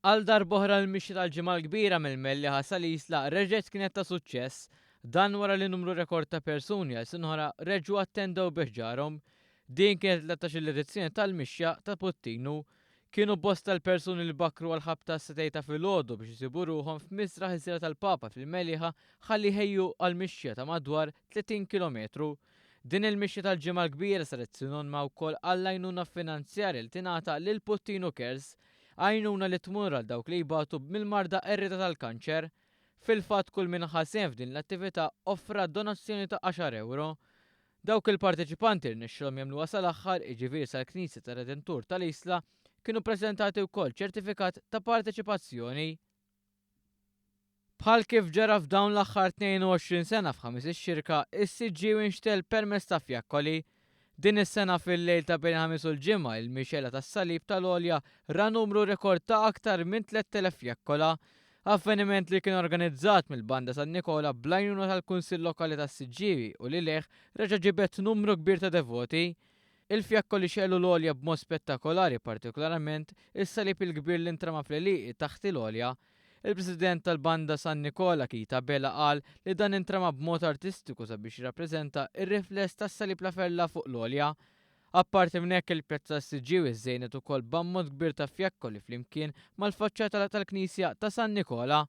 Għal darboħra l-mixi tal-ġimgħa kbira mill-Melli ħasal Isla reġgħet kienet ta' suċċess, dan wara li numru rekord ta' persuni għal sinħora reġgħu attendew biħġarhom. Din kienet l-13 edizzjoni tal-mixja ta' Puttinu. Kienu bosta l-persuni li bakru għal ħabta s-setejta fil-ħodu biex jisibu ruħom f'misra ħiżira tal-Papa fil-Meliħa ħalli ħejju għal-mixja ta' madwar 30 km. Din il-mixja tal-ġimgħa kbira saret sinonma wkoll għall-għajnuna finanzjarja li tingħata lil Puttinu Cares, għajnuna li tmur għal dawk li jibatu mill-marda errita tal-kanċer. Fil-fatt kull min ħasem f'din l-attività offra donazzjoni ta' 10 euro. Dawk il-parteċipanti li nixxilhom jagħmluha sal-aħħar iġifieri sal-Knisja ta' Redentur tal-Isla kienu ppreżentati wkoll ċertifikat ta' parteċipazzjoni. Bħal kif ġara f'dawn l-aħħar 22 sena f'ħames ix-xirka, is-siġġiew inxtel permezz ta' fjakkoli. Din is-sena fil-lejl ta' bejn ħamis u l-ġimgħa il-mixela tas-salib tal-Olja ra numru rekord ta' aktar minn 3000 fjakkola. Avveniment li kien organizzat mill-Banda San Nikola bl-għajnuna tal-Kunsill Lokali tas-Siġġiewi u li leħ reġa' ġibet numru kbir ta' devoti. Il-fjakkoli xellu l-Olja b'mod spettakolari, partikolarment is-salib il-kbir li ntrama fl-eliqi taħt il-Olja. Il-President tal-Banda San Nikola Kita Bella qal li dan intrama b'mod artistiku sabiex jirrappreżenta ir-rifless tas-salib Lafella fuq l-Olja. Apparti minn hekk il-pjazza tas-Siġġiewi żżejnet ukoll b'ammont kbir ta' fjakkoli flimkien mal-faċċata tal-Knisja ta' San Nikola.